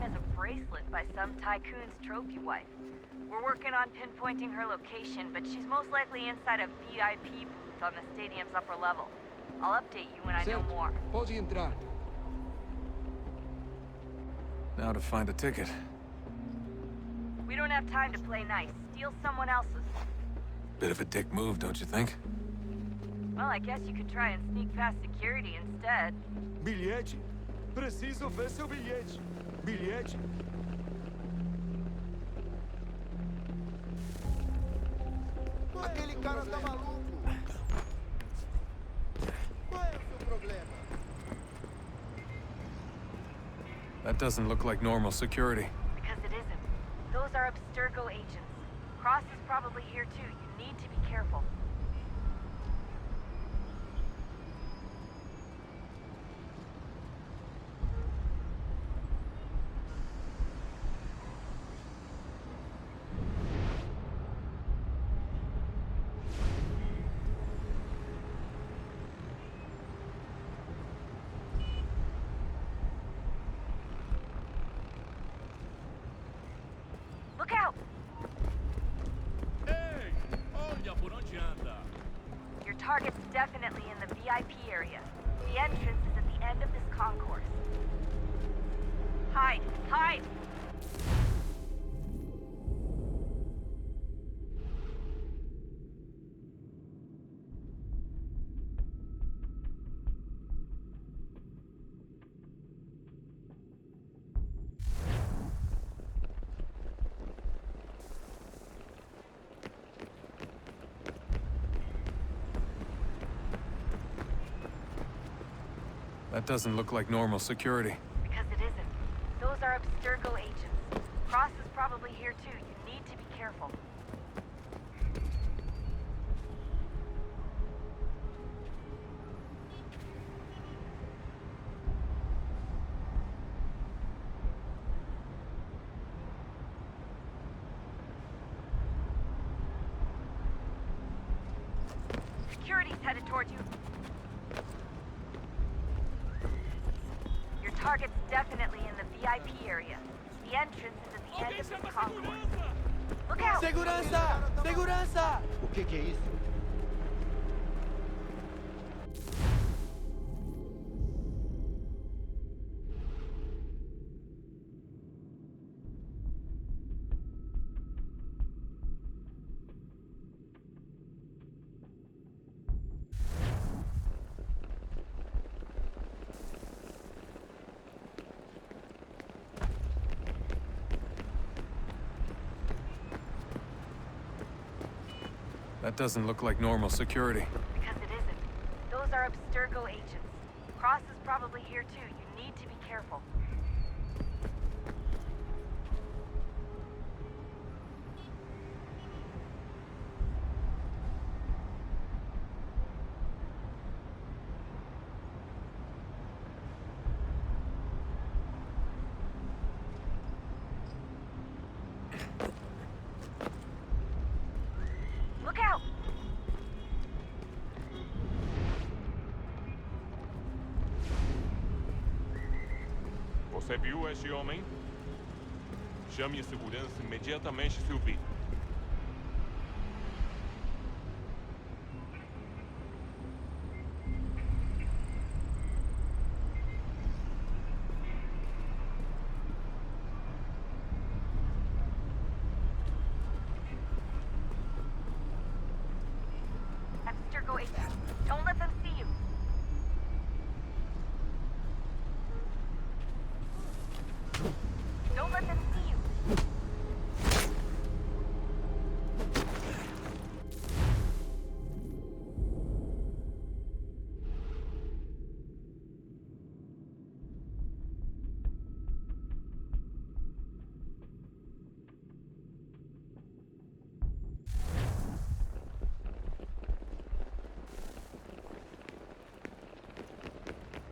as a bracelet by some tycoon's trophy wife. We're working on pinpointing her location, but she's most likely inside a VIP booth on the stadium's upper level. I'll update you when I know more. Pode entrar. Now to find a ticket. We don't have time to play nice. Steal someone else's. Bit of a dick move, don't you think? Well, I guess you could try and sneak past security instead. Bilhete? Preciso ver seu bilhete. Bilhete? Aquele cara tá maluco. Qual é o seu problema? That doesn't look like normal security. Because it isn't. Those are Abstergo agents. Cross is probably here too. You need to be careful. Look out! Ei, olha por onde anda. Your target's definitely in the VIP area. The entrance is at the end of this concourse. Hide! Hide! That doesn't look like normal security. Because it isn't. Those are Abstergo agents. Cross is probably here too. You need to be careful. Security's headed towards you. Your target's definitely in the VIP area. The entrance is at the end of this concourse. Look out! Segurança! Segurança! O que é isso? That doesn't look like normal security. Because it isn't. Those are Abstergo agents. Cross is probably here too. You need to be careful. Look out! Você viu esse homem? Chame a segurança imediatamente se o vir. Abstergo agents. Don't let them see you. Don't let them see you.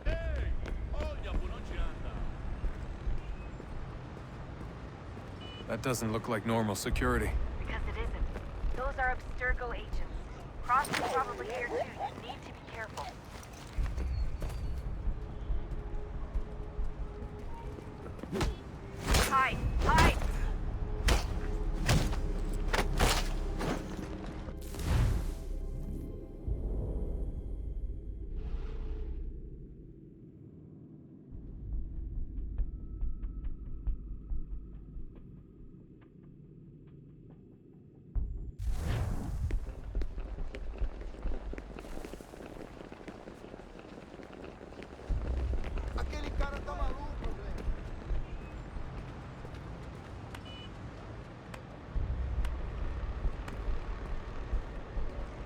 Ei, olha por onde anda. That doesn't look like normal security. Because it isn't. Those are Abstergo agents. Cross is probably here too. You need to be careful.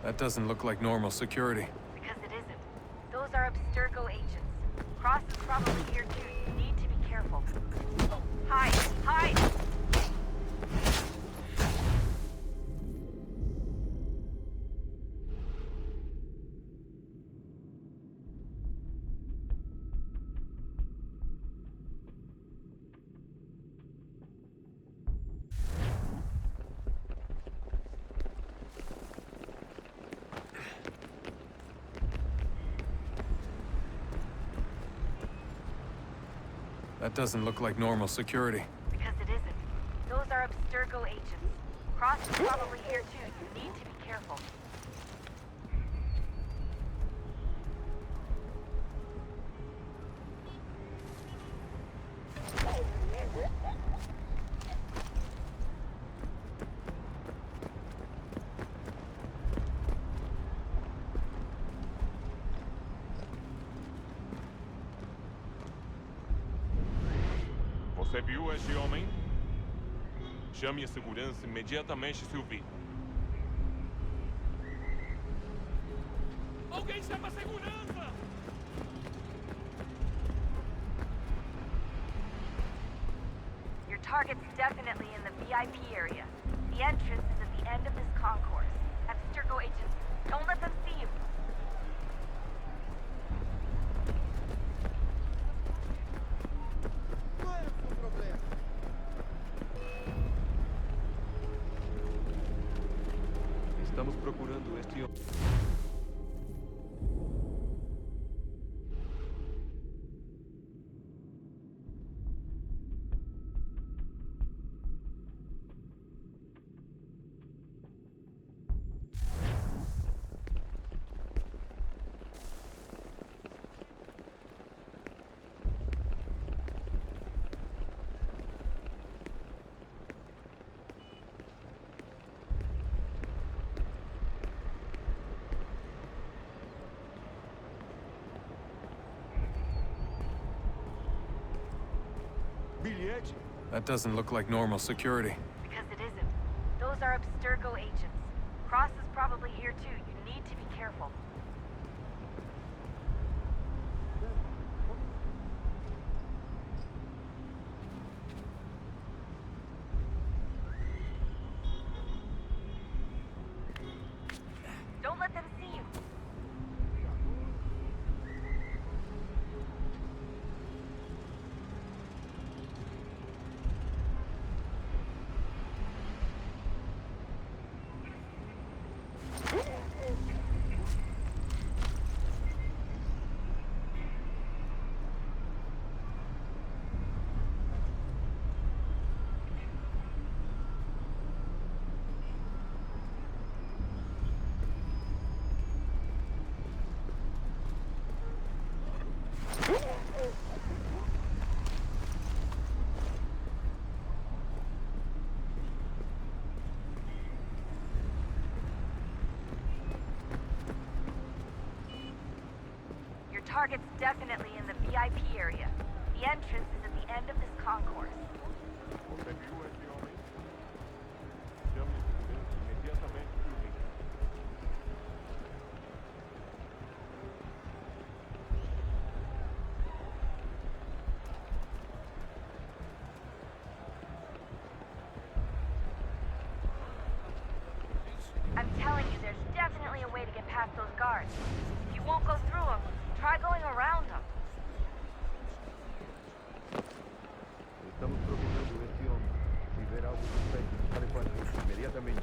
That doesn't look like normal security. Because it isn't. Those are Abstergo agents. Cross is probably here too. You need to be careful. Hide! Hide! That doesn't look like normal security. Because it isn't. Those are Abstergo agents. Cross is probably here too. You need to be careful. Você viu esse homem? Chame a segurança imediatamente se o vir. Alguém chama a segurança! Your target's definitely in the VIP area. The entrance is at the end of this concourse. Abstergo agents, don't let them see you. Qual é o seu problema? Estamos procurando este homem. Bilhete? That doesn't look like normal security. Because it isn't. Those are Abstergo agents. Cross is probably here too. You need to be careful. Don't let them see you. Your target's definitely in the VIP area. The entrance is at the end of this concourse. Você viu esse homem? Chame a segurança imediatamente se o vir. I'm telling you, there's definitely a way to get past those guards. If you won't go through them, try going around them. Estamos procurando este homem. Si ver algo suspeito, fale com a gente imediatamente.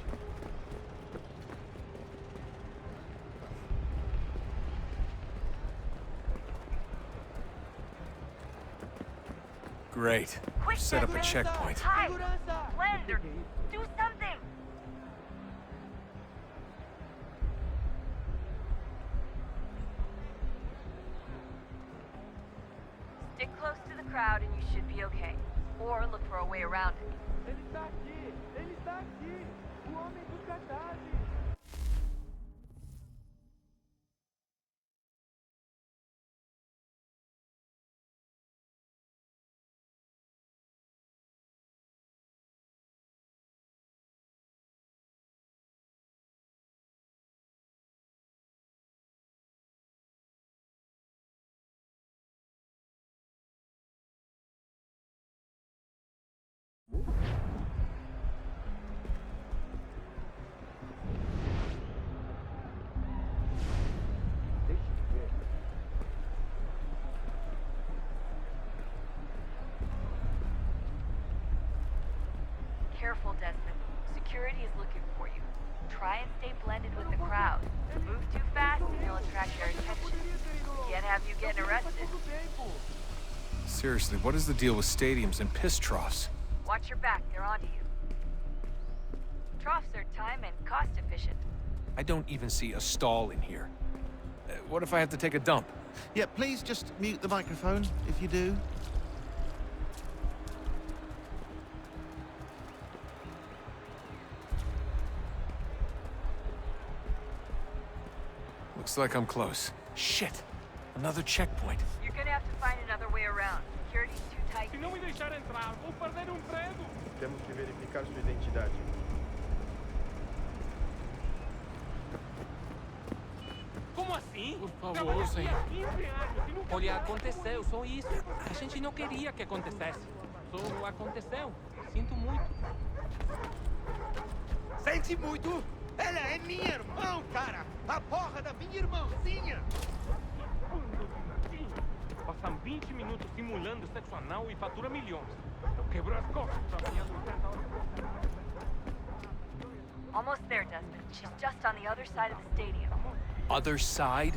Great. Quick, Set up a Desmond. checkpoint. Hide! Blend or do something! Stick close to the crowd and you should be okay. Or look for a way around it. Ele está aqui! Ele está aqui! O homem dos cartazes! careful, Desmond. Security is looking for you. Try and stay blended with the crowd. Move too fast and you'll attract their attention. Can't have you getting arrested. Seriously, what is the deal with stadiums and piss troughs? Watch your back, they're onto you. Troughs are time and cost efficient. I don't even see a stall in here. What if I have to take a dump? Yeah, please just mute the microphone if you do. Looks like I'm close. Shit! Another checkpoint. You're gonna have to find another way around. Security's too tight. Se não me deixar entrar, vou perder emprego. Temos que verificar sua identidade. Como assim? Por favor, Trabalhei aqui senhor. há 15 anos e nunca... Olha, aconteceu, só isso. A gente não queria que acontecesse. Só aconteceu. Sinto muito. Sente muito? Ela é minha irmã, cara! A porra da minha irmãzinha! Passam 20 minutos simulando sexo anal e fatura milhões. Eu quebro as costas trabalhando 80 horas. Almost there, Desmond. She's just on the other side of the stadium. Other side?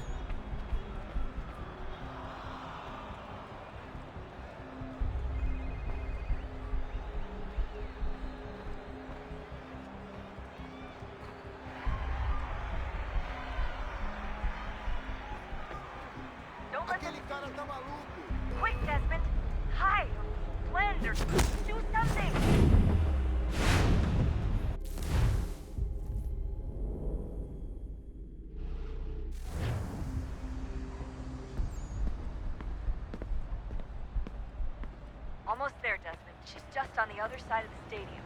Don't let them... Aquele cara tá maluco! Quick, Desmond! Hide! Blend or do something! Almost there, Desmond. She's just on the other side of the stadium.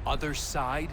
Other side?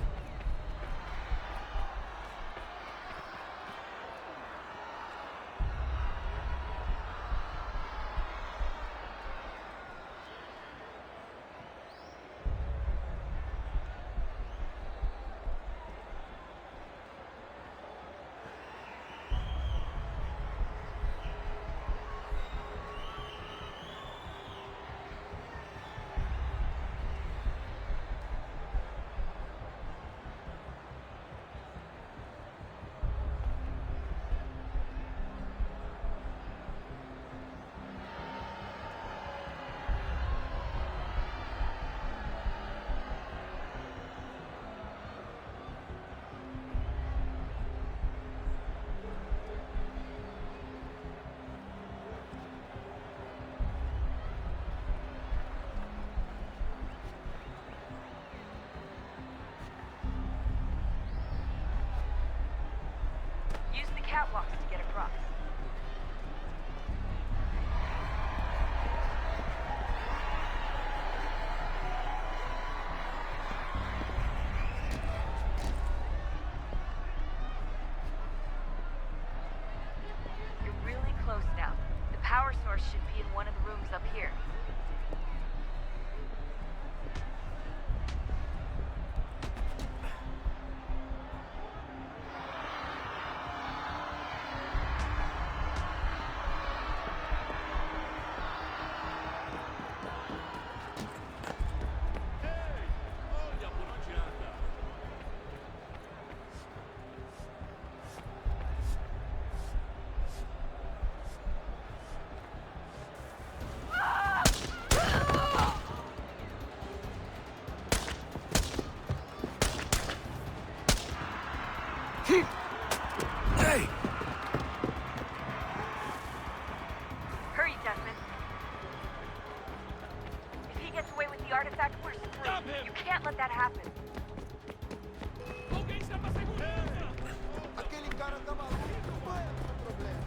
Use the catwalks to get across. You're really close now. The power source should be in one of the rooms up here. Olha por onde anda. Hey! Hurry, Desmond. If he gets away with the artifact, we're screwed. Stop him! You can't let that happen. Alguém chama a segurança! Aquele cara tá maluco! Qual é o problema?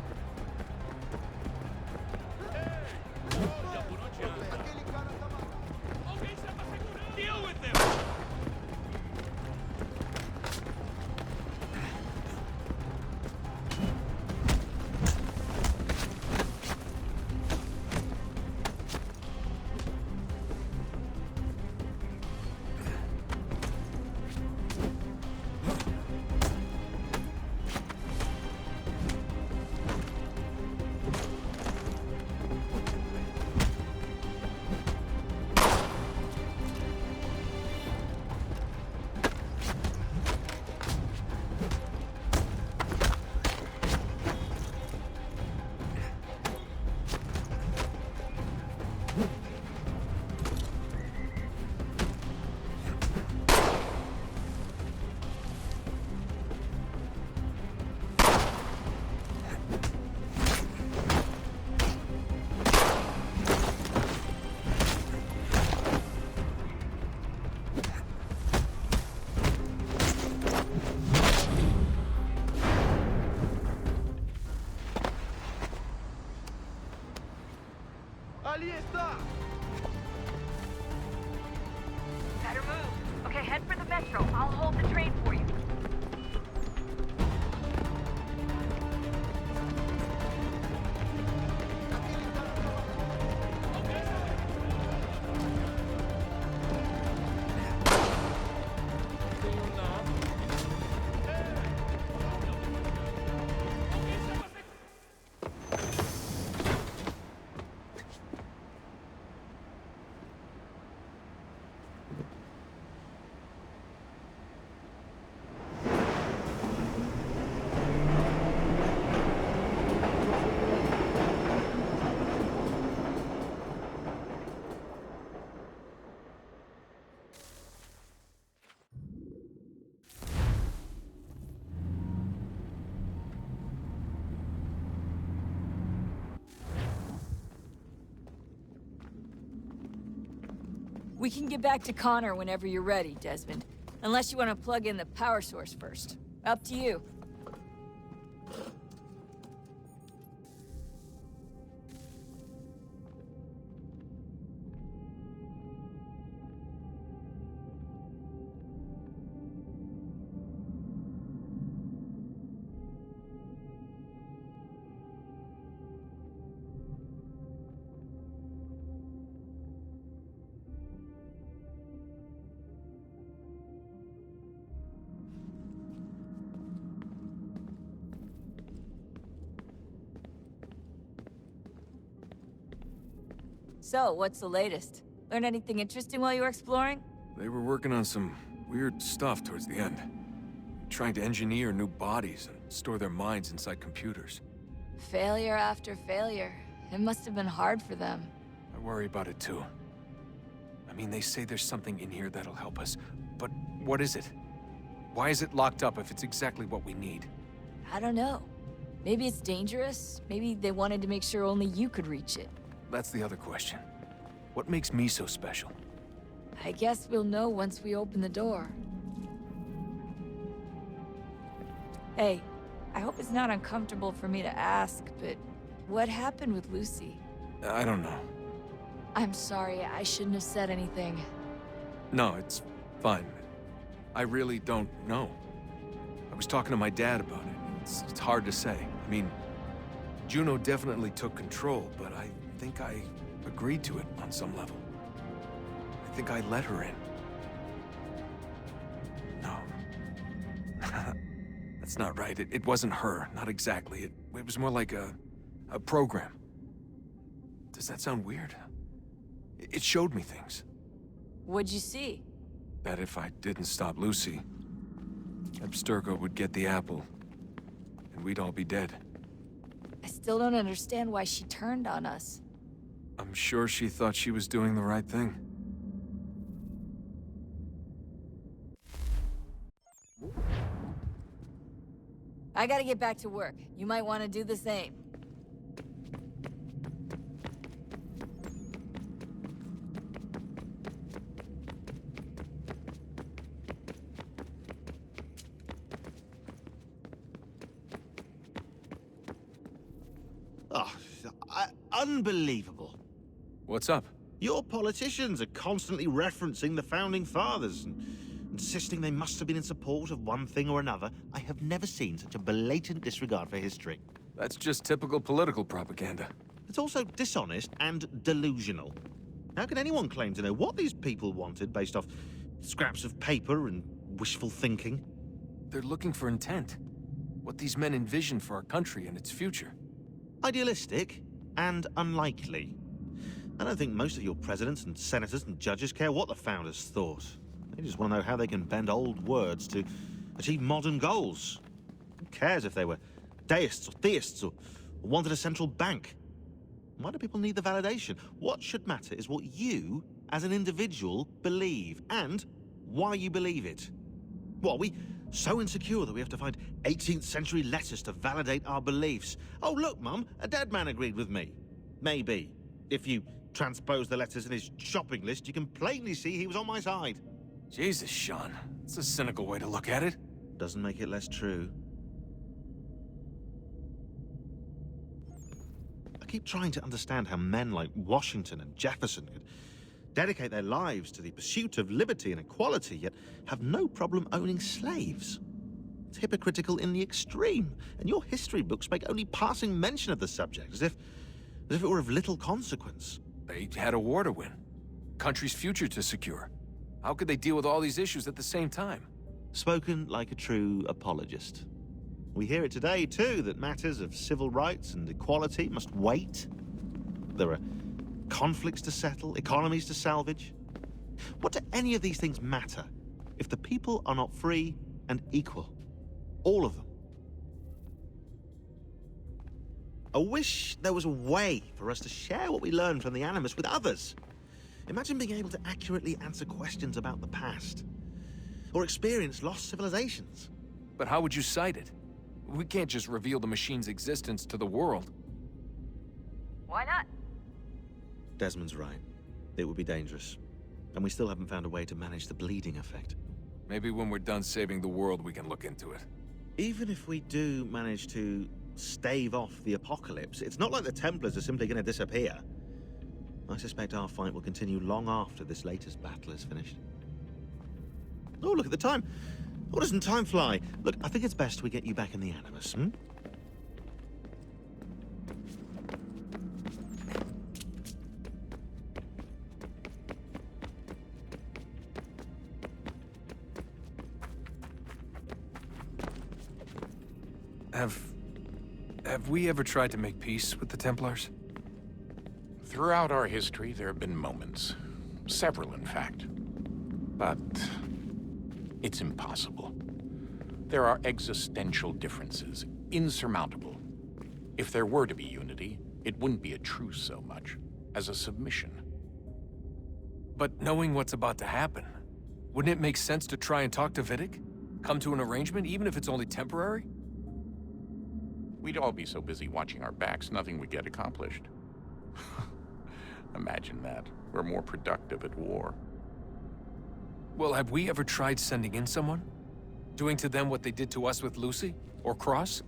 Olha por onde anda. Aquele cara tá maluco! Alguém chama a segurança! Deal with them! Avanza! Better move. Okay, head for the metro. I'll hold the train for you. Tenho nada. We can get back to Connor whenever you're ready, Desmond. Unless you want to plug in the power source first. Up to you. So, what's the latest? Learn anything interesting while you were exploring? They were working on some weird stuff towards the end. Trying to engineer new bodies and store their minds inside computers. Failure after failure. It must have been hard for them. I worry about it too. I mean, they say there's something in here that'll help us, but what is it? Why is it locked up if it's exactly what we need? I don't know. Maybe it's dangerous. Maybe they wanted to make sure only you could reach it. That's the other question. What makes me so special? I guess we'll know once we open the door. Hey, I hope it's not uncomfortable for me to ask, but what happened with Lucy? I don't know. I'm sorry, I shouldn't have said anything. No, it's fine. I really don't know. I was talking to my dad about it. It's hard to say. I mean, Juno definitely took control, but I think I agreed to it on some level. I think I let her in. No. That's not right. It wasn't her. Not exactly. It was more like a program. Does that sound weird? It showed me things. What'd you see? That if I didn't stop Lucy, Abstergo would get the apple, and we'd all be dead. I still don't understand why she turned on us. I'm sure she thought she was doing the right thing. I gotta get back to work. You might want to do the same. Oh, unbelievable. What's up? Your politicians are constantly referencing the Founding Fathers and insisting they must have been in support of one thing or another. I have never seen such a blatant disregard for history. That's just typical political propaganda. It's also dishonest and delusional. How can anyone claim to know what these people wanted based off scraps of paper and wishful thinking? They're looking for intent. What these men envision for our country and its future. Idealistic and unlikely. I don't think most of your presidents and senators and judges care what the founders thought. They just want to know how they can bend old words to achieve modern goals. Who cares if they were deists or theists or wanted a central bank? Why do people need the validation? What should matter is what you, as an individual, believe, and why you believe it. What, are we so insecure that we have to find 18th century letters to validate our beliefs? Oh, look, Mum, a dead man agreed with me. Maybe. If you transpose the letters in his shopping list, you can plainly see he was on my side. Jesus, Sean. It's a cynical way to look at it. Doesn't make it less true. keep trying to understand how men like Washington and Jefferson could dedicate their lives to the pursuit of liberty and equality, yet have no problem owning slaves. It's hypocritical in the extreme, and your history books make only passing mention of the subject, as if it were of little consequence. They had a war to win, country's future to secure. How could they deal with all these issues at the same time? Spoken like a true apologist. We hear it today, too, that matters of civil rights and equality must wait. There are conflicts to settle, economies to salvage. What do any of these things matter if the people are not free and equal? All of them. I wish there was a way for us to share what we learn from the Animus with others. Imagine being able to accurately answer questions about the past, or experience lost civilizations. But how would you cite it? We can't just reveal the machine's existence to the world. Why not? Desmond's right. It would be dangerous. And we still haven't found a way to manage the bleeding effect. Maybe when we're done saving the world, we can look into it. Even if we do manage to stave off the apocalypse, it's not like the Templars are simply going to disappear. I suspect our fight will continue long after this latest battle is finished. Oh, look at the time. Oh, doesn't time fly? Look, I think it's best we get you back in the Animus, hmm? Have we ever tried to make peace with the Templars? Throughout our history, there have been moments. Several, in fact. But it's impossible. There are existential differences, insurmountable. If there were to be unity, it wouldn't be a truce so much as a submission. But knowing what's about to happen, wouldn't it make sense to try and talk to Vidic? Come to an arrangement, even if it's only temporary? We'd all be so busy watching our backs, nothing would get accomplished. Imagine that. We're more productive at war. Well, have we ever tried sending in someone? Doing to them what they did to us with Lucy? Or Cross?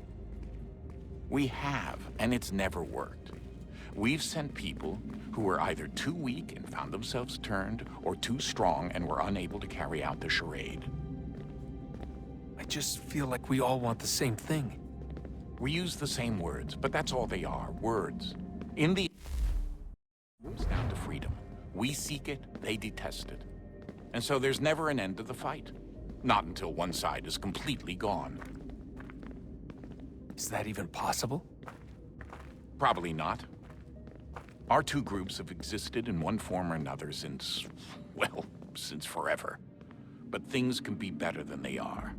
We have, and it's never worked. We've sent people who were either too weak and found themselves turned, or too strong and were unable to carry out the charade. I just feel like we all want the same thing. We use the same words, but that's all they are, words. In the end, it's down to freedom. We seek it, they detest it. And so there's never an end to the fight. Not until one side is completely gone. Is that even possible? Probably not. Our two groups have existed in one form or another since, well, since forever. But things can be better than they are.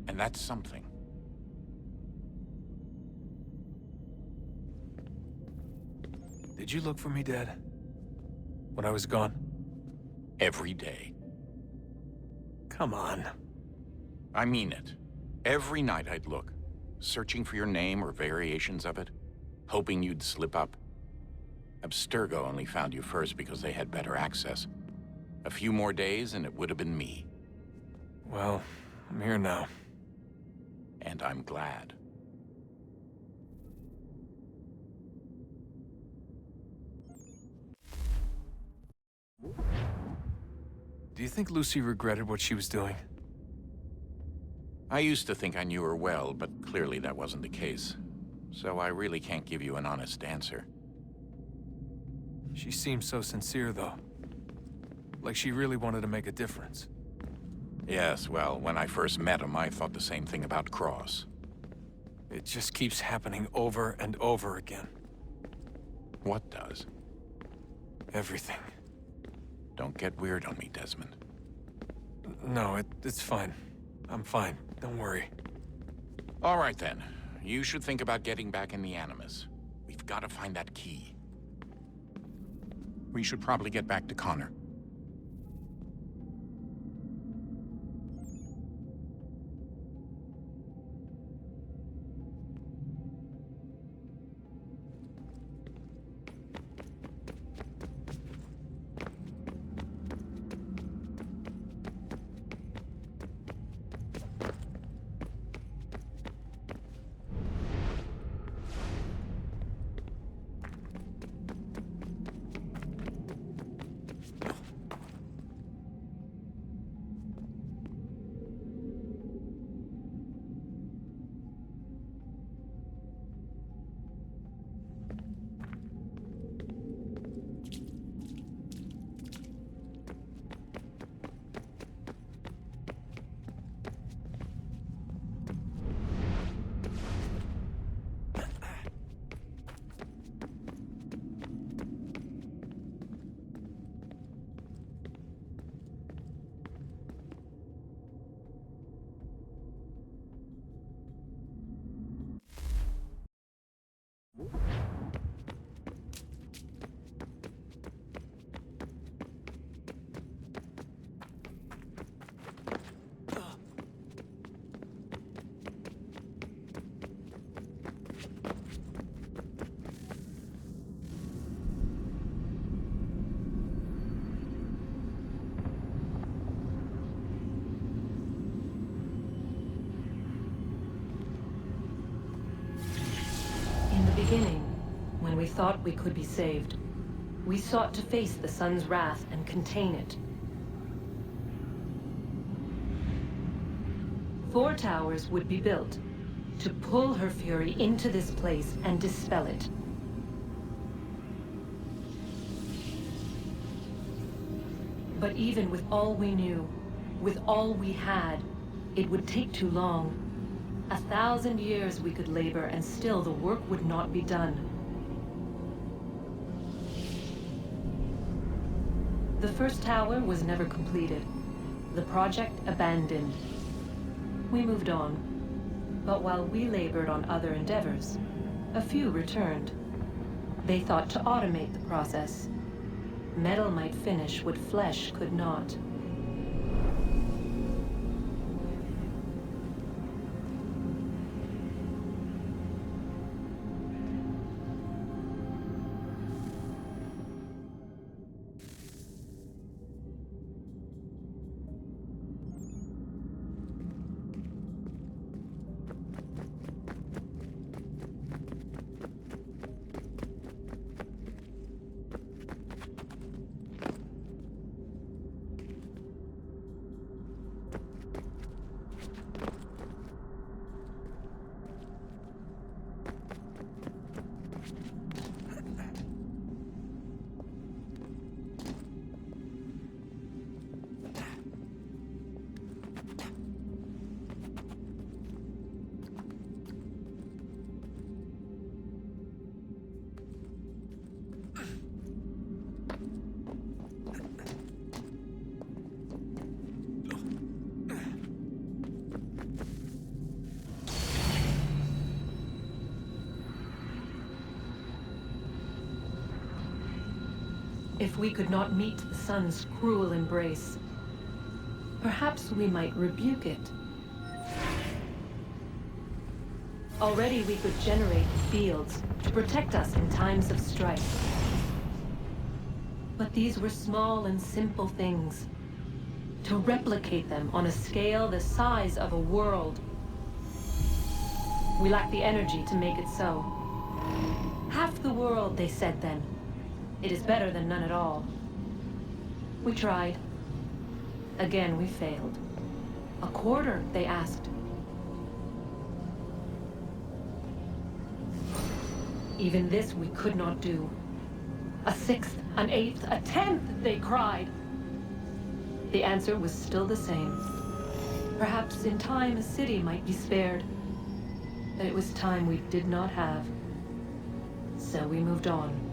And that's something. Did you look for me, Dad? When I was gone? Every day. Come on. I mean it. Every night I'd look, searching for your name or variations of it, hoping you'd slip up. Abstergo only found you first because they had better access. A few more days and it would have been me. Well, I'm here now. And I'm glad. Do you think Lucy regretted what she was doing? I used to think I knew her well, but clearly that wasn't the case. So I really can't give you an honest answer. She seemed so sincere, though. Like she really wanted to make a difference. Yes, well, when I first met him, I thought the same thing about Cross. It just keeps happening over and over again. What does? Everything. Don't get weird on me, Desmond. No, it's fine. I'm fine. Don't worry. All right, then. You should think about getting back in the Animus. We've got to find that key. We should probably get back to Connor. beginning, when we thought we could be saved, we sought to face the sun's wrath and contain it. 4 towers would be built to pull her fury into this place and dispel it. But even with all we knew, with all we had, it would take too long. 1,000 years we could labor, and still the work would not be done. The first tower was never completed. The project abandoned. We moved on. But while we labored on other endeavors, a few returned. They thought to automate the process. Metal might finish what flesh could not. If we could not meet the sun's cruel embrace, perhaps we might rebuke it. Already we could generate fields to protect us in times of strife. But these were small and simple things. To replicate them on a scale the size of a world, we lack the energy to make it so. Half the world, they said then. It is better than none at all. We tried. Again, we failed. A quarter, they asked. Even this we could not do. A 1/6, an 1/8, a 1/10, they cried. The answer was still the same. Perhaps in time a city might be spared. But it was time we did not have. So we moved on.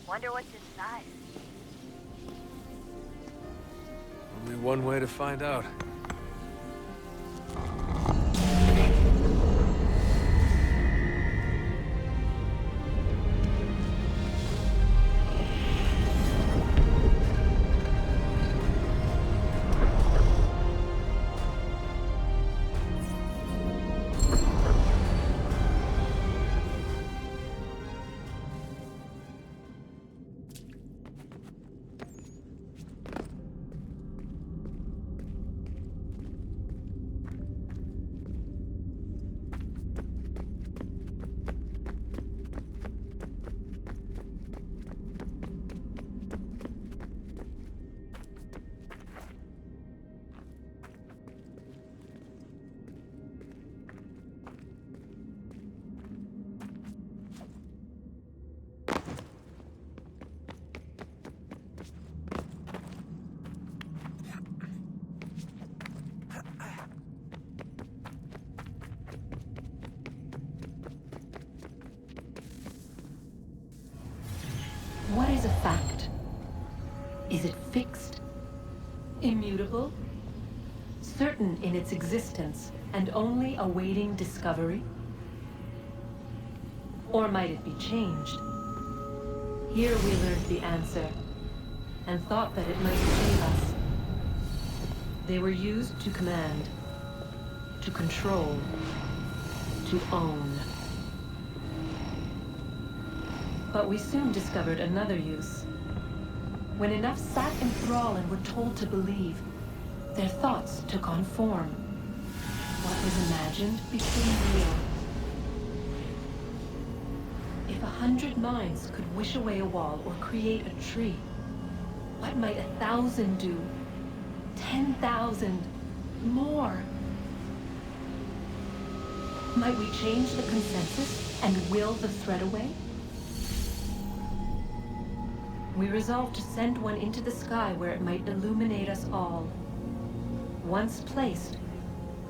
Wonder what's inside. Only one way to find out. What is a fact? Is it fixed? Immutable? Certain in its existence and only awaiting discovery? Or might it be changed? Here we learned the answer, and thought that it might save us. They were used to command, to control, to own. But we soon discovered another use. When enough sat in thrall and were told to believe, their thoughts took on form. What was imagined became real. If 100 minds could wish away a wall or create a tree, what might 1,000 do? 10,000? More? Might we change the consensus and will the thread away? We resolved to send one into the sky where it might illuminate us all. Once placed,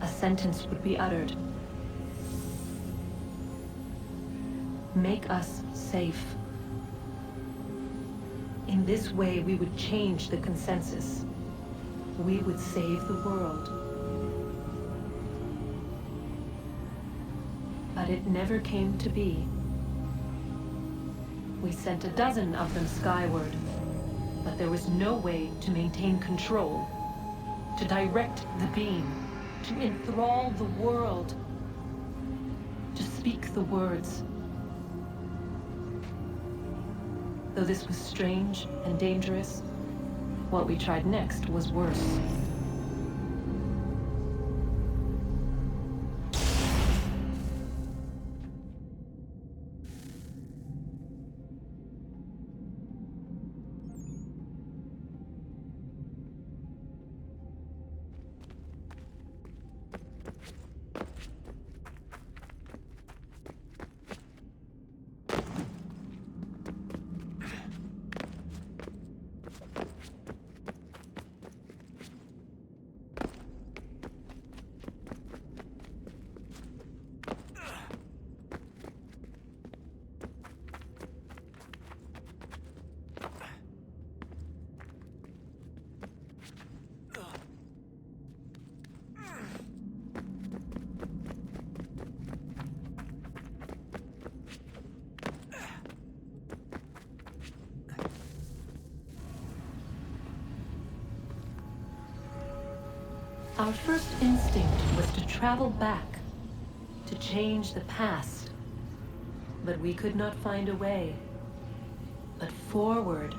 a sentence would be uttered. Make us safe. In this way, we would change the consensus. We would save the world. But it never came to be. We sent a dozen of them skyward, but there was no way to maintain control, to direct the beam, to enthrall the world, to speak the words. Though this was strange and dangerous, what we tried next was worse. Our first instinct was to travel back, to change the past. But we could not find a way. But forward,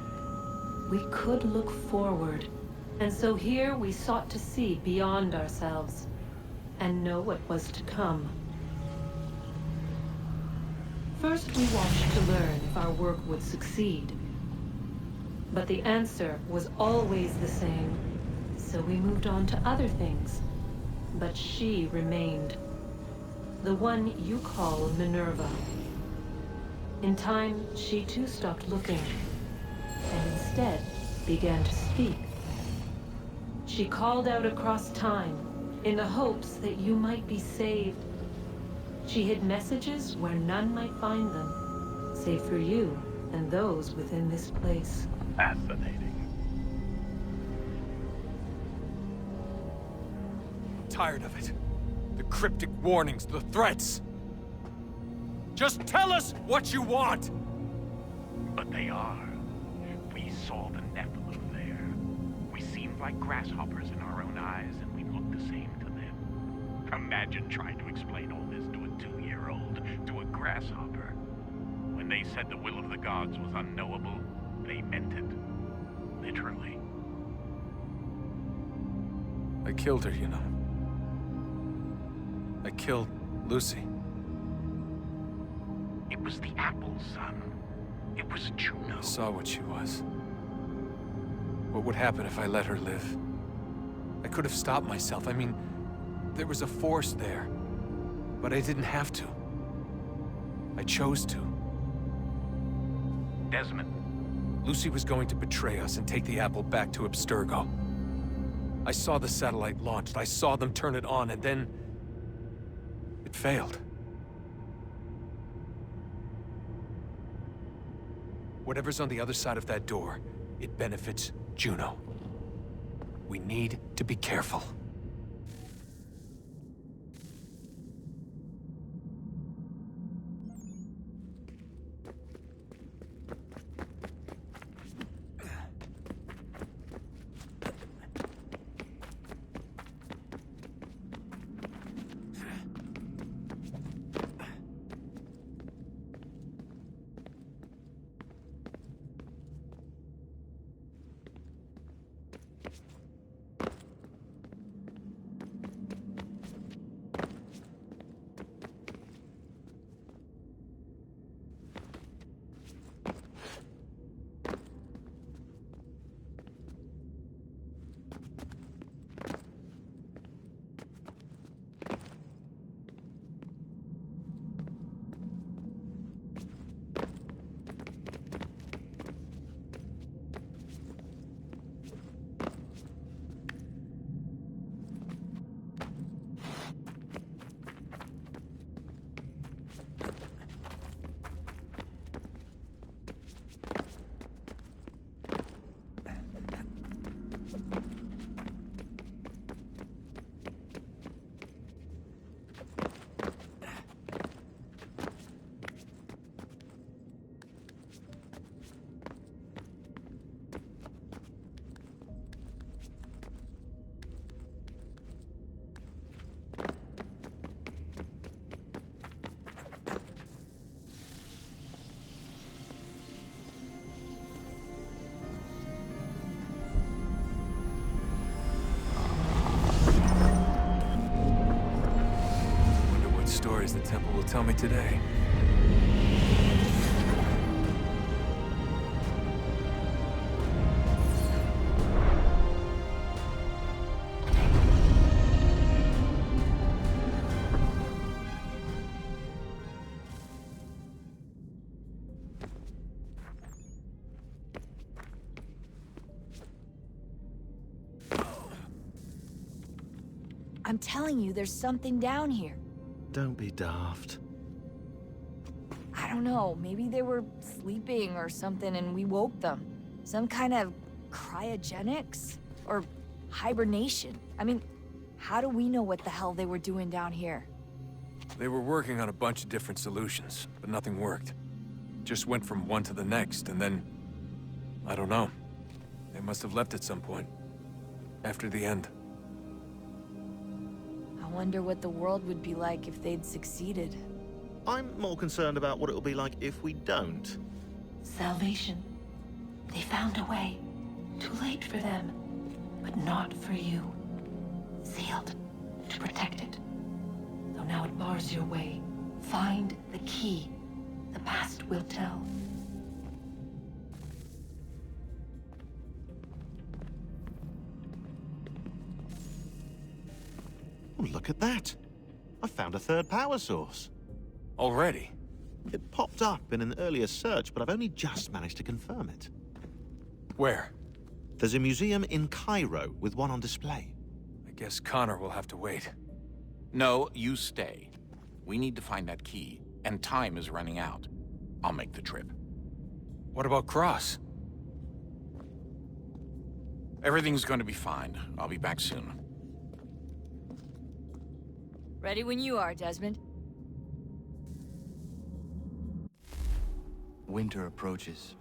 we could look forward. And so here we sought to see beyond ourselves, and know what was to come. First we watched to learn if our work would succeed. But the answer was always the same. So we moved on to other things. But she remained. The one you call Minerva. In time, she too stopped looking, and instead began to speak. She called out across time, in the hopes that you might be saved. She hid messages where none might find them, save for you and those within this place. Fascinating. Tired of it. The cryptic warnings, the threats. Just tell us what you want! But they are. We saw the Nephilim there. We seemed like grasshoppers in our own eyes, and we looked the same to them. Imagine trying to explain all this to a 2-year-old, to a grasshopper. When they said the will of the gods was unknowable, they meant it. Literally. I killed her, you know. I killed Lucy. It was the apple, son. It was Juno. I saw what she was. What would happen if I let her live? I could have stopped myself. I mean, there was a force there. But I didn't have to. I chose to. Desmond. Lucy was going to betray us and take the apple back to Abstergo. I saw the satellite launched. I saw them turn it on, and then it failed. Whatever's on the other side of that door, it benefits Juno. We need to be careful. Temple will tell me today. I'm telling you, there's something down here. Don't be daft. I don't know, maybe they were sleeping or something and we woke them. Some kind of cryogenics? Or hibernation? I mean, how do we know what the hell they were doing down here? They were working on a bunch of different solutions, but nothing worked. Just went from one to the next, and then... I don't know. They must have left at some point. After the end. I wonder what the world would be like if they'd succeeded. I'm more concerned about what it'll be like if we don't. Salvation. They found a way. Too late for them, but not for you. Sealed to protect it. Though now it bars your way. Find the key. The past will tell. Oh, look at that. I found a third power source. Already? It popped up in an earlier search, but I've only just managed to confirm it. Where? There's a museum in Cairo with one on display. I guess Connor will have to wait. No, you stay. We need to find that key, and time is running out. I'll make the trip. What about Cross? Everything's going to be fine. I'll be back soon. Ready when you are, Desmond. Winter approaches.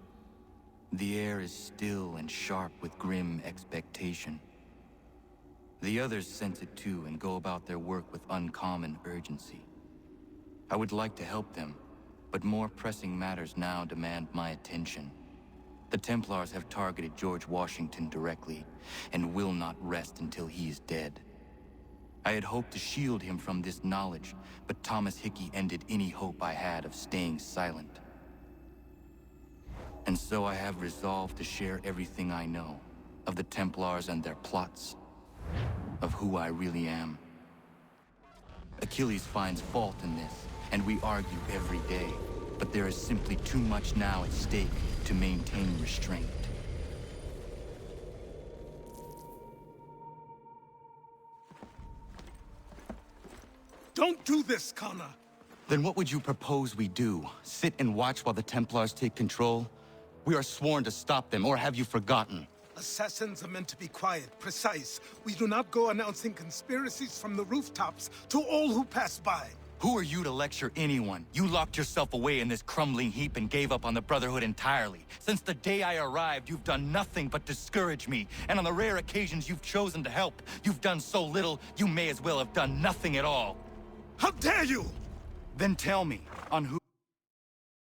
The air is still and sharp with grim expectation. The others sense it too and go about their work with uncommon urgency. I would like to help them, but more pressing matters now demand my attention. The Templars have targeted George Washington directly, and will not rest until he is dead. I had hoped to shield him from this knowledge, but Thomas Hickey ended any hope I had of staying silent. And so I have resolved to share everything I know, of the Templars and their plots, of who I really am. Achilles finds fault in this, and we argue every day, but there is simply too much now at stake to maintain restraint. Don't do this, Connor! Then what would you propose we do? Sit and watch while the Templars take control? We are sworn to stop them, or have you forgotten? Assassins are meant to be quiet, precise. We do not go announcing conspiracies from the rooftops to all who pass by. Who are you to lecture anyone? You locked yourself away in this crumbling heap and gave up on the Brotherhood entirely. Since the day I arrived, you've done nothing but discourage me. And on the rare occasions you've chosen to help, you've done so little, you may as well have done nothing at all. How dare you! Then tell me, on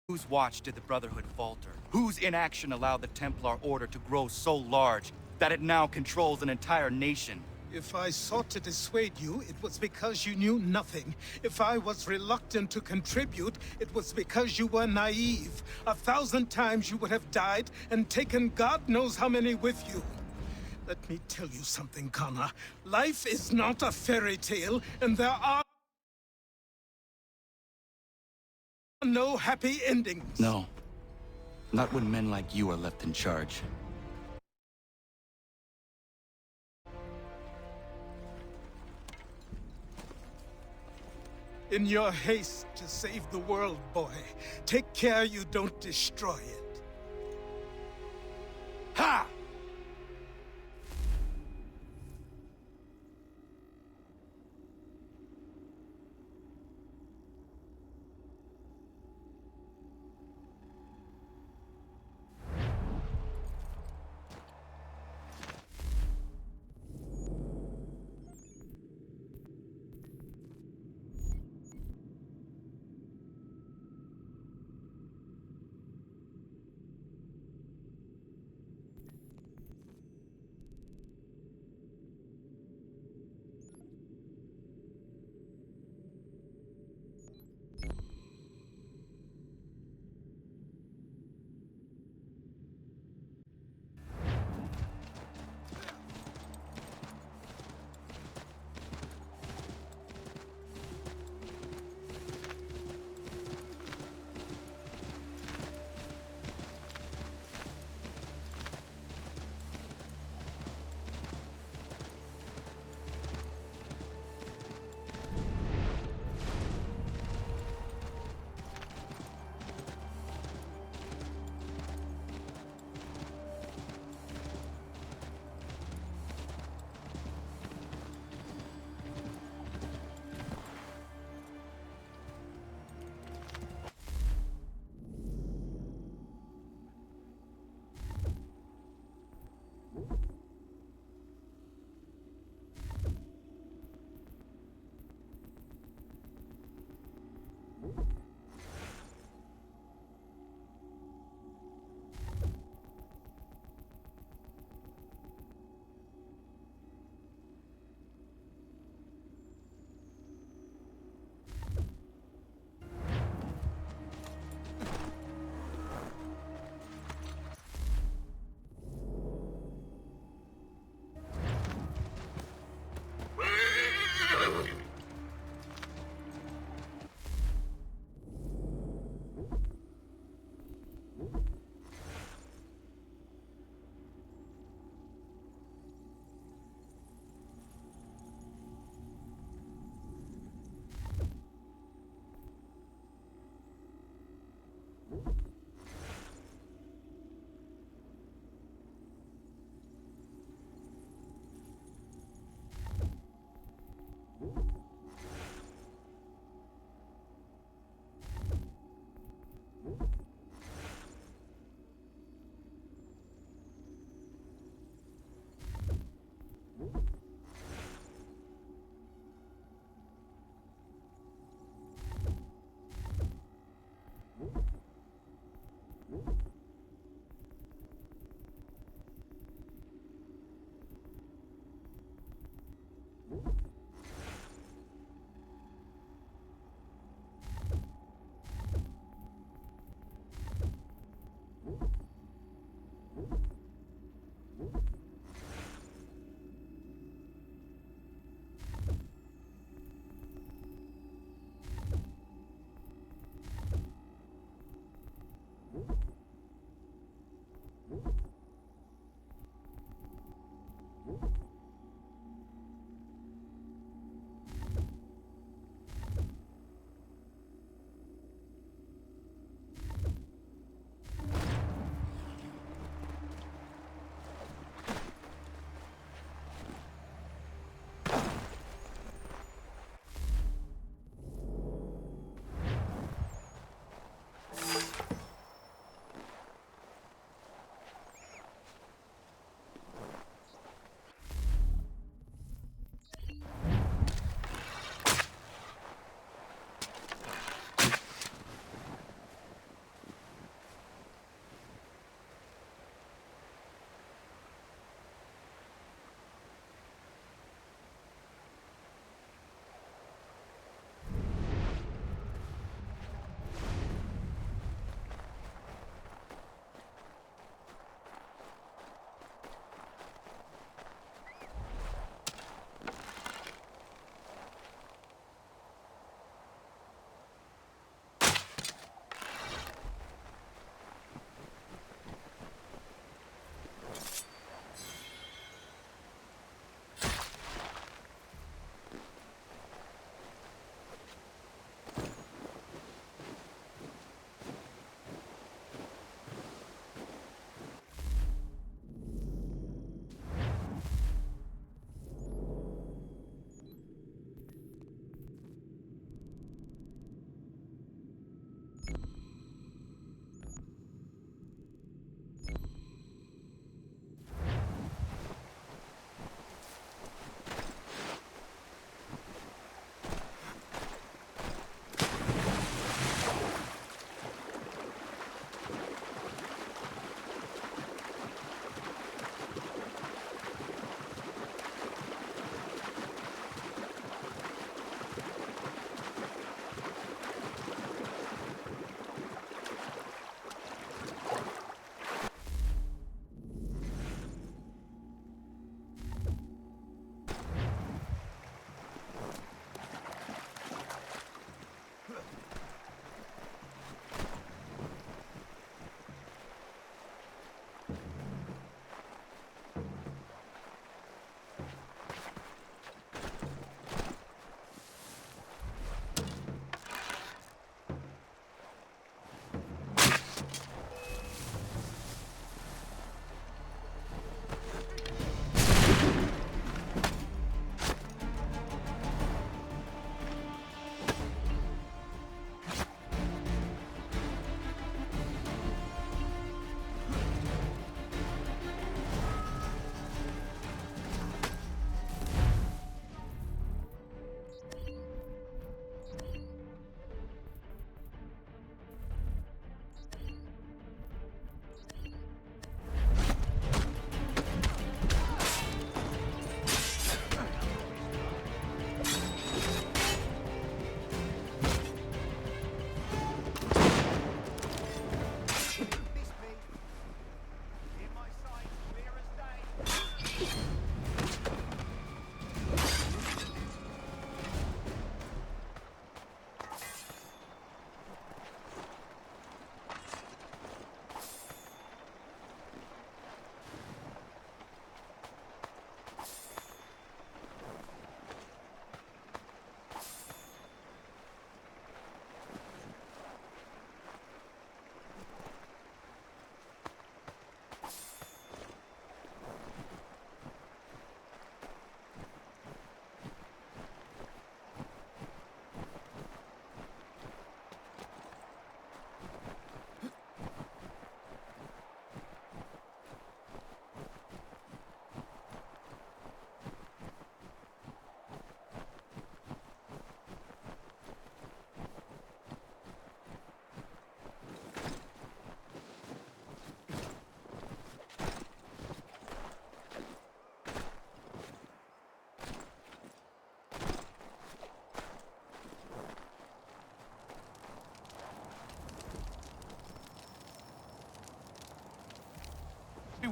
whose watch did the Brotherhood falter? Whose inaction allowed the Templar Order to grow so large that it now controls an entire nation? If I sought to dissuade you, it was because you knew nothing. If I was reluctant to contribute, it was because you were naive. 1,000 times you would have died and taken God knows how many with you. Let me tell you something, Connor. Life is not a fairy tale, and there are no happy endings. No. Not when men like you are left in charge. In your haste to save the world, boy, take care you don't destroy it. Ha!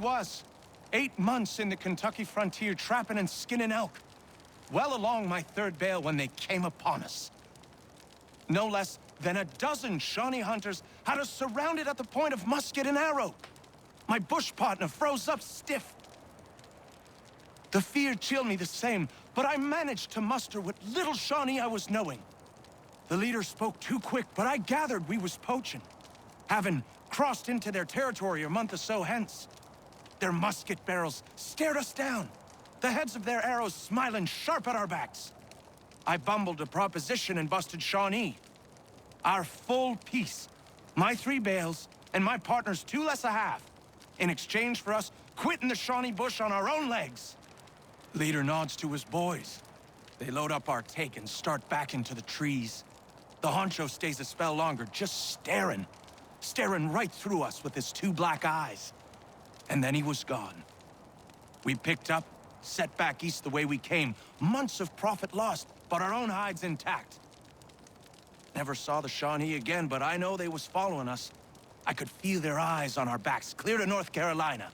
was. 8 months in the Kentucky frontier trapping and skinning elk. Well along my 3rd bale when they came upon us. No less than a dozen Shawnee hunters had us surrounded at the point of musket and arrow. My bush partner froze up stiff. The fear chilled me the same, but I managed to muster what little Shawnee I was knowing. The leader spoke too quick, but I gathered we was poaching, having crossed into their territory a month or so hence. Their musket barrels stared us down, the heads of their arrows smiling sharp at our backs. I bumbled a proposition and busted Shawnee. Our full piece, my 3 bales, and my partner's 2 less a half, in exchange for us quitting the Shawnee bush on our own legs. Leader nods to his boys. They load up our take and start back into the trees. The honcho stays a spell longer, just staring right through us with his 2 black eyes. And then he was gone. We picked up, set back east the way we came. Months of profit lost, but our own hides intact. Never saw the Shawnee again, but I know they was following us. I could feel their eyes on our backs, clear to North Carolina.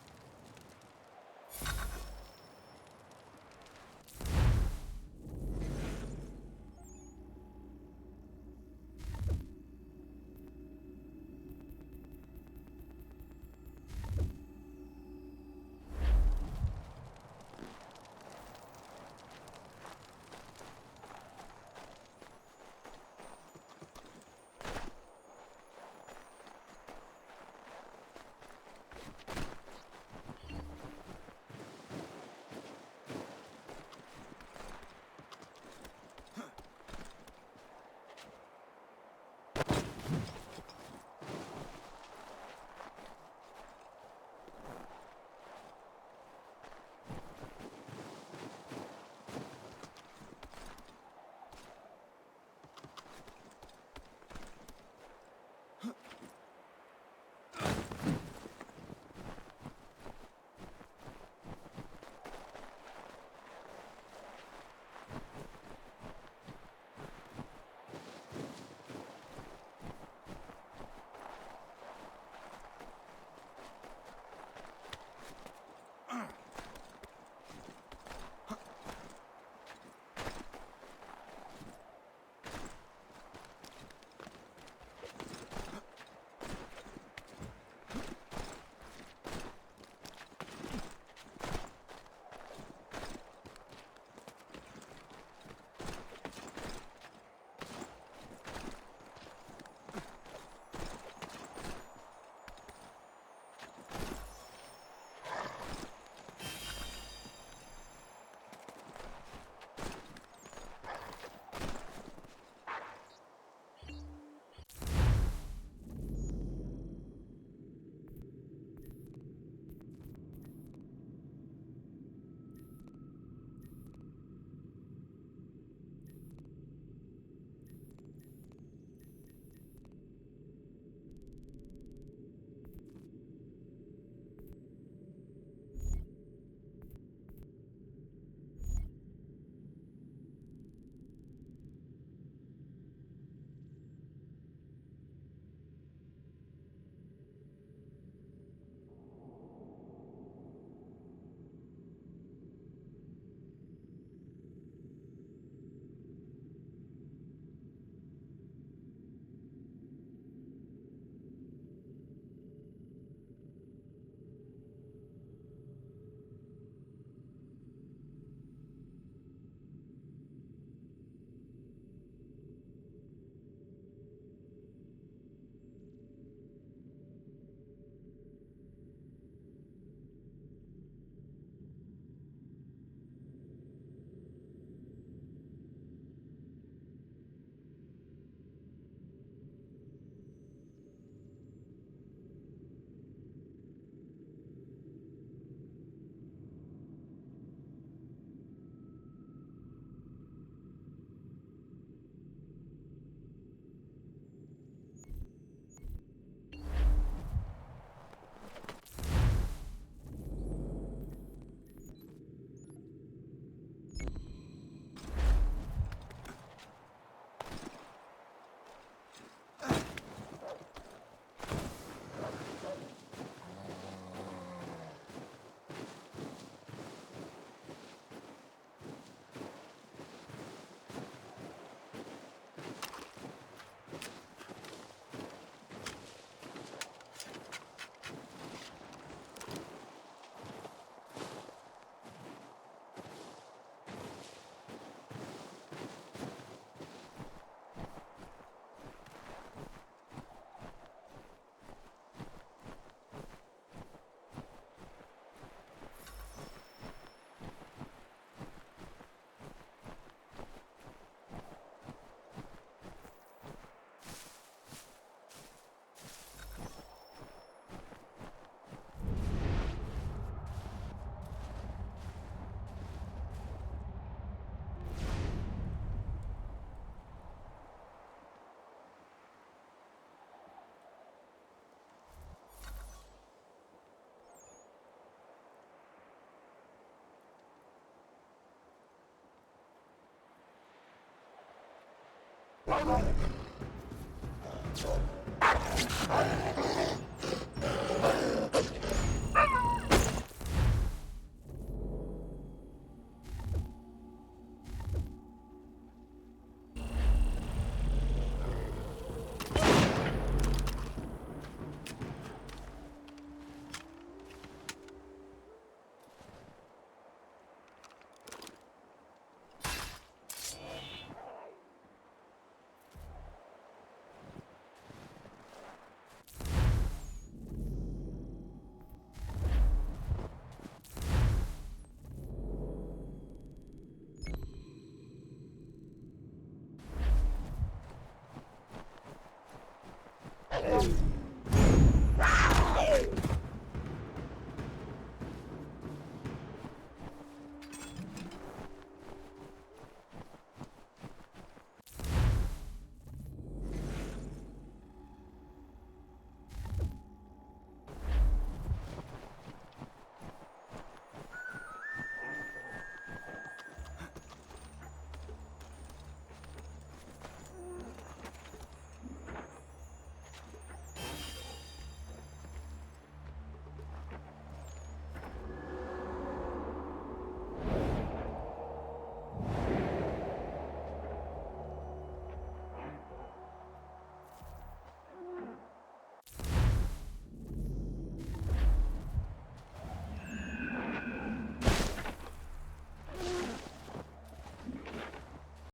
Hey.